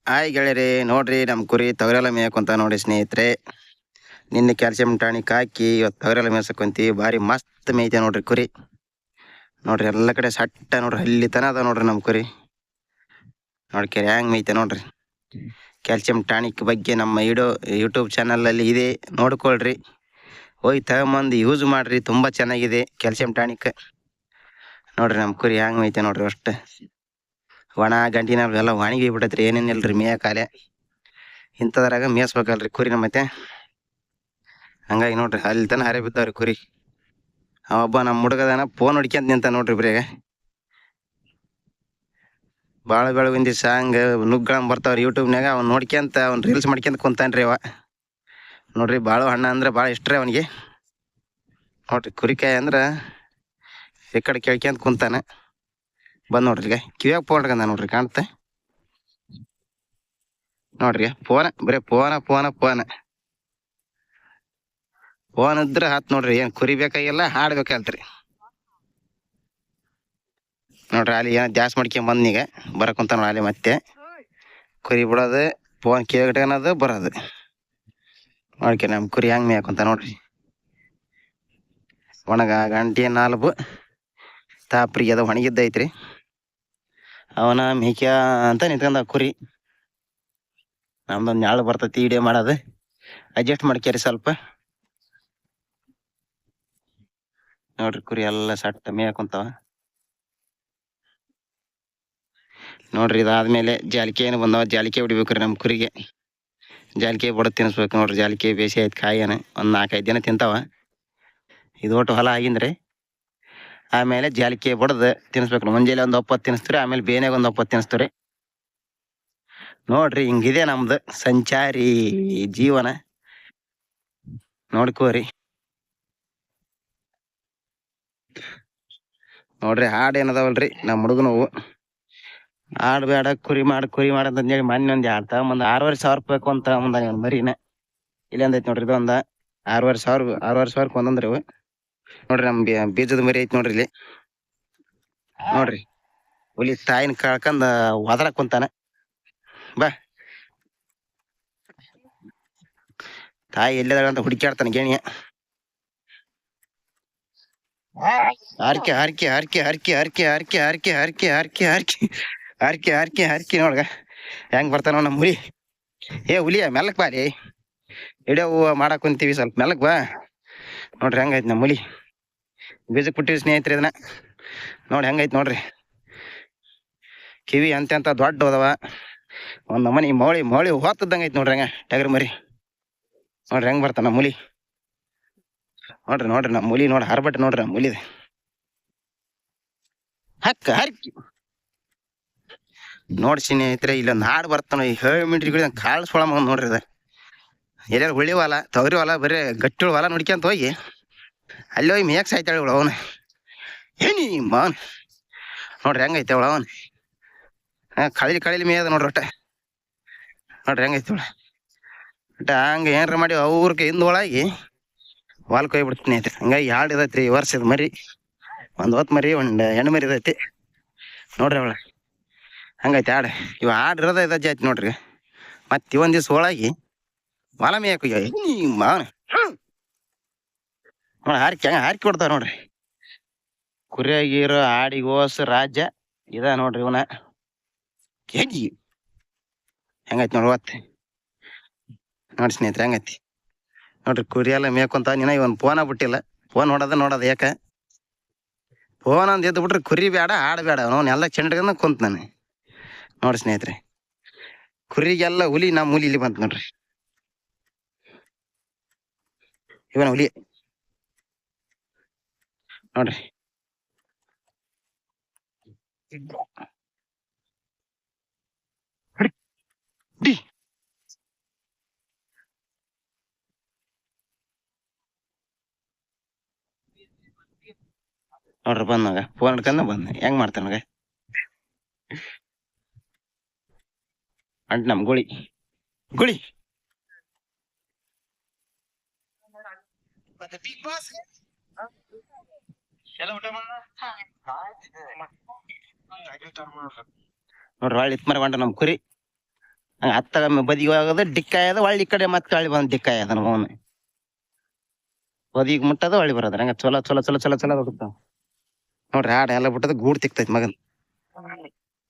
Hi ಗೆಳೆಯರಿ, ನೋಡ್ರಿ ನಮ್ಮ ಕುರಿ ತೊಗರೆಲ್ಲ ಮೇಯಕೊಂತ ನೋಡಿ ಸ್ನೇಹಿತರೆ. ನಿನ್ನೆ ಕ್ಯಾಲ್ಸಿಯಂ ಟಾನಿಕ್ ಹಾಕಿ ಇವತ್ತು ತೊಗರೆಲ್ಲ ಮೇಯ್ಸಕೊಂತೀವಿ. ಭಾರಿ ಮಸ್ತ್ ಮೇಯ್ತೆ ನೋಡ್ರಿ ಕುರಿ. ನೋಡ್ರಿ ಎಲ್ಲ ಕಡೆ ಸಟ್ಟ ನೋಡ್ರಿ, ಅಲ್ಲಿ ತನ ಅದ ನೋಡ್ರಿ ನಮ್ಮ ಕುರಿ. ನೋಡ್ಕೆ ಹ್ಯಾಂಗ್ ಮೇಯ್ತೆ ನೋಡ್ರಿ. ಕ್ಯಾಲ್ಸಿಯಂ ಟಾನಿಕ್ ಬಗ್ಗೆ ನಮ್ಮ ಯೂಟ್ಯೂಬ್ ಚಾನಲಲ್ಲಿ ಇದೆ, ನೋಡ್ಕೊಳ್ರಿ. ಹೋಗಿ ತಗೊಂಬಂದು ಯೂಸ್ ಮಾಡ್ರಿ, ತುಂಬ ಚೆನ್ನಾಗಿದೆ ಕ್ಯಾಲ್ಸಿಯಂ ಟಾನಿಕ್. ನೋಡ್ರಿ ನಮ್ಮ ಕುರಿ ಹ್ಯಾಂಗ್ ಮೇಯ್ತೆ ನೋಡ್ರಿ. ಅಷ್ಟು ಒಣ ಗಂಟಿನ ಎಲ್ಲ ಒಣಗಿ ಬಿಟ್ಟೈತ್ರಿ, ಏನೇನಿಲ್ರಿ ಮೇಯಕಾಲೆ. ಇಂಥದ್ರಾಗ ಮೇಯಿಸ್ಬೇಕಲ್ರಿ ಕುರಿನ ಮತ್ತೆ. ಹಂಗಾಗಿ ನೋಡ್ರಿ ಅಲ್ಲಿ ತನ ಹರೆ ಬಿದ್ದಾವ್ರಿ ಕುರಿ. ಅವೊಬ್ಬ ನಮ್ಮ ಹುಡುಗದನ ಫೋನ್ ಹೊಡ್ಕ್ಯಂತ ನಿಂತ ನೋಡ್ರಿ ಬರೀಗ. ಭಾಳ ಬೆಳಗಿಂದಿ ಸಾಂಗ್ ನುಗ್ಗಳಂಗೆ ಬರ್ತಾವ್ರಿ ಯೂಟ್ಯೂಬ್ನಾಗ. ಅವ್ನು ನೋಡ್ಕ್ಯಂತ ಅವ್ನು ರೀಲ್ಸ್ ಮಾಡ್ಕ್ಯಂತ ಕುಂತಾನ್ರಿ ಅವ. ನೋಡ್ರಿ ಭಾಳ ಹಣ್ಣ ಅಂದ್ರೆ ಭಾಳ ಇಷ್ಟ ರೀ ಅವನಿಗೆ. ನೋಡ್ರಿ ಕುರಿಕಾಯಿ ಅಂದ್ರೆ ಈ ಕಡೆ ಕೇಳ್ಕ್ಯಂತ ಕುಂತಾನೆ. ಬಂದು ನೋಡ್ರಿ ಈಗ ಕಿವ್ಯಾಗ ಫೋನ್ ಹಿಡ್ಕಂದ ನೋಡ್ರಿ, ಕಾಣುತ್ತೆ ನೋಡ್ರಿ. ಬರೀ ಫೋನ್ ಇದ್ರೆ ಹಾತ್ ನೋಡ್ರಿ. ಏನು ಕುರಿ ಬೇಕಾಗಿಲ್ಲ, ಹಾಡು ಬೇಕಲ್ತ್ರಿ. ನೋಡ್ರಿ ಅಲ್ಲಿ ಏನೋ ಜಾಸ್ತಿ ಮಾಡ್ಕೊಂಡ್ ಬರಕುಂತಾನ ಅಲ್ಲಿ ಮತ್ತೆ. ಕುರಿ ಬಿಡೋದು, ಫೋನ್ ಕೇಳ್ಕನದು ಬರೋದು. ನೋಡ್ಕೆ ನಮ್ಮ ಕುರಿ ಹೆಂಗ್ ಮೇಯಕೊಂತ ನೋಡ್ರಿ. ಒಣಗ ಗಂಟೆ ನಾಲ್ಕು ತಾಪ್ರಿಗೆ ಅದು ಒಣಗಿದ್ದೈತ್ರಿ. ಅವನ ಮೇಯ್ಕ ಅಂತ ನಿಂತ್ಕೊಂಡ ಕುರಿ. ನಮ್ದೊಂದು ಯಾಳು ಬರ್ತೈತಿ ವಿಡಿಯೋ ಮಾಡೋದು, ಅಡ್ಜಸ್ಟ್ ಮಾಡ್ಕ್ಯಾರಿ ಸ್ವಲ್ಪ. ನೋಡ್ರಿ ಕುರಿ ಎಲ್ಲ ಸಟ್ಟ ಮೇಯಕೊಂತಾವ ನೋಡ್ರಿ. ಇದಾದ್ಮೇಲೆ ಜಾಲಿಕೆಯನ್ನು ಬಂದವ, ಜಾಲಿಕೆ ಹೊಡಿಬೇಕ್ರಿ ನಮ್ಮ ಕುರಿಗೆ. ಜಾಲಿಕೆ ಬಡದು ತಿನ್ನಿಸ್ಬೇಕು ನೋಡ್ರಿ. ಜಾಲಿಕೆ ಬೇಸಿ ಆಯ್ತು ಕಾಯಿನ ಒಂದು 4-5 ದಿನ ತಿಂತಾವ. ಇದು ಒಟ್ಟು ಹೊಲ ಆಗಿಂದ್ರೆ ಆಮೇಲೆ ಜಾಲಿಕೆ ಬಡ್ದು ತಿನ್ನಿಸ್ಬೇಕು. ಮುಂಜಾನೆ ಒಂದು 20 ತಿನ್ನಿಸ್ತೀರಿ, ಆಮೇಲೆ ಬೇನೆಗೆ ಒಂದು 20 ತಿನ್ನಿಸ್ತೀರಿ. ನೋಡ್ರಿ ಹಿಂಗಿದೆ ನಮ್ದು ಸಂಚಾರಿ ಜೀವನ, ನೋಡ್ಕೋರಿ. ನೋಡ್ರಿ ಹಾಡು ಏನದಾವಲ್ರಿ ನಮ್ಮ ಹುಡುಗನವು. ಆಡು ಬೇಡ ಕುರಿ ಮಾಡಂತ ಹೇಳಿ ಮೊನ್ನೆ ಒಂದು ಎರಡು ತಗೊಂಬಂದು 6,500 ರೂಪಾಯಿ ಅಂತ ಒಂದು ಮರಿನ ಇಲ್ಲಿ ಅಂದೈತಿ ನೋಡ್ರಿ. ಇದು ಒಂದು 6,500 ಒಂದೊಂದ್ರಿ ಇವು. ನೋಡ್ರಿ ನಮ್ ಬೀಜದ ಮರಿ ಐತಿ ನೋಡ್ರಿ ಇಲ್ಲಿ. ನೋಡ್ರಿ ಹುಲಿ ತಾಯಿನ ಕಳ್ಕಂದ ಒದರಕ್ ಕುಂತಾನ. ಬಾ ತಾಯಿ ಎಲ್ಲಿದಾಳ ಹುಡುಕ್ಯಾಡ್ತಾನೆ ಗೇಣಿಯ. ಹರ್ಕಿ ನೋಡ್ಗ ಹೆಂಗ್ ಬರ್ತಾನ ನಮ್ಮ ಹುಲಿ. ಹುಲಿಯ ಮೆಲ್ಲಕ್ ಬಾರಿ, ಹಿಡಿಯೋ ಮಾಡಕ್ ಕುಂತೀವಿ, ಸ್ವಲ್ಪ ಮೆಲ್ಲಕ್ ಬಾ. ನೋಡ್ರಿ ಹೆಂಗೈತಿ ನಮ್ಮ ಹುಲಿ. ಬೀಜಕ್ ಬಿಟ್ಟಿವಿ ಸ್ನೇಹಿತರೆ ಇದನ್ನ. ನೋಡಿ ಹೆಂಗೈತಿ ನೋಡ್ರಿ. ಕಿವಿ ಅಂತ ದೊಡ್ಡ ಹೋದವ. ಒಂದ್ ನಮನಿ ಮೌಳಿ ಹೊತ್ತದಂಗ ಐತಿ ನೋಡ್ರಿ. ಹಂಗ ಟಗರ್ ಮರಿ ನೋಡ್ರಿ ಹೆಂಗ್ ಬರ್ತಾನ ನಮ್ಮ ಹುಲಿ. ನೋಡ್ರಿ ನಮ್ಮ ಹುಲಿ ನೋಡಿ ಹರ್ಬಟ್ ನೋಡ್ರಿ. ನಮ್ಮ ಹುಲಿದ ಹರ್ಕಿ ನೋಡಿ ಸ್ನೇಹಿತರೆ. ಇಲ್ಲೊಂದು ಹಾಡು ಬರ್ತಾನ, ಹೇಳಿ ಮಿಂಟ್ರಿ ಕಾಳು ಸೊಳ ನೋಡ್ರಿ. ಅದ ಎಲ್ಲಾರು ಹುಳಿ ಹೊಲ ತೊಗರಿ ಹೊಲ ಬರೀ ಗಟ್ಟಿ ಹೊಲ ನೋಡ್ಕ್ಯಂತ ಹೋಗಿ ಅಲ್ಲಿ ಹೋಗಿ ಮೇಯಕ್ ಸಾಯ್ತಾಳೆ ಅವನು. ಏನಿ ಮಾವನ್ ನೋಡ್ರಿ ಹೆಂಗೈತೆ ಅವಳ. ಅವನ್ ಕಳಿಲಿ ಮೇಯದ ನೋಡ್ರಿ ಒಟ್ಟ. ನೋಡ್ರಿ ಹೆಂಗೈತಿ ಅವಳ ಒಟ್ಟ. ಹಂಗ ಏನ್ರ ಮಾಡಿ ಅವ್ರಿಗೆ ಹಿಂದೊಳಗಿ ಹೊಲಕ್ಕೆ ಹೋಗ್ಬಿಡ್ತೀನಿ ಐತ್ರಿ. ಹಂಗಾಗಿ ಹಾಡು ಇದೈತ್ರಿ ಈ ವರ್ಷದ ಮರಿ. ಒಂದು ಹೊತ್ತು ಮರಿ, ಒಂದು ಹೆಣ್ಣು ಮರಿ ಇದೈತಿ ನೋಡ್ರಿ. ಅವಳ ಹಂಗೈತಿ ಹಾಡು. ಇವ ಹಾಡು ಇರೋದ ಇದೈತಿ ನೋಡ್ರಿ. ಮತ್ತೆ ಇವೊಂದ್ ದಿವ್ಸ ಒಳಗಿ ಹೊಲ ಮೇಯಕ್ ಮಾವನ್ ನೋಡಿ ಹಾರ್ಕಿ ಕೊಡ್ತಾವ ನೋಡ್ರಿ. ಕುರಿಯಾಗಿರೋ ಆಡಿಗೆ ಓಸ್ ರಾಜ್ಯ ಇದ ನೋಡ್ರಿ. ಇವನ ಹೆಜ್ಜಿ ಹೆಂಗೈತಿ ನೋಡ್ರಿ ಒತ್ತ. ನೋಡಿ ಸ್ನೇಹಿತರೆ ಹೆಂಗೈತಿ ನೋಡ್ರಿ. ಕುರಿ ಎಲ್ಲ ಮೇಯ್ಕೊಂತ ಇವನ್ ಫೋನ ಬಿಟ್ಟಿಲ್ಲ. ಫೋನ್ ನೋಡೋದ ಯಾಕ ಫೋನ್ ಅಂದ್ ಎದ್ದು ಬಿಟ್ರಿ. ಕುರಿ ಬೇಡ ಆಡ ಬೇಡ ಅವನು ಎಲ್ಲ ಚೆಂಡ್ಗನ್ನ ಕುಂತ ನಾನು. ನೋಡಿ ಸ್ನೇಹಿತರೆ ಕುರಿಗೆಲ್ಲ ಹುಲಿ, ನಮ್ಮ ಹುಲಿ ಇಲ್ಲಿ ಬಂತ ನೋಡ್ರಿ. ಇವನ ಹುಲಿ ನೋಡ್ರಿ. ನೋಡ್ರಿ ಬಂದಾಗ ಫೋನ್ ಹಿಡ್ಕೊಂಡ ಬಂದ ಹೆಂಗ್ ಮಾಡ್ತಾನ ಅಂಟ್ ನಮ್ ಗುಳಿ ನೋಡ್ರಿ. ಹೊಳ್ಳಿ ಇತ್ ಮರ ಬಂಟ ನಮ್ ಕುರಿ. ಅತ್ತಗೊಮ್ಮೆ ಬದಿಗೆ ಹೋಗೋದು ಡಿಕ್ಕಾಯದ ಒಳ್ಳಿ ಈ ಕಡೆ ಮತ್ತೆ ಹೊಳ್ಳಿ ಬಂದ್ ಡಿಕ್ಕಾಯದ ಅವನು ಬದಿಗೆ ಮುಟ್ಟದ ಹೊಳ್ಳಿ ಬರೋದ್ರ ಹಂಗ ಚಲೋ ಚಲೋ ಚಲೋ ಚಲೋ ಚಲೋ ಹೋಗುತ್ತಾವ ನೋಡ್ರಿ ಹಾಡು ಎಲ್ಲ ಬಿಟ್ಟದ ಗೂಡ್ ತಿಕ್ತೈತಿ ಮಗನ್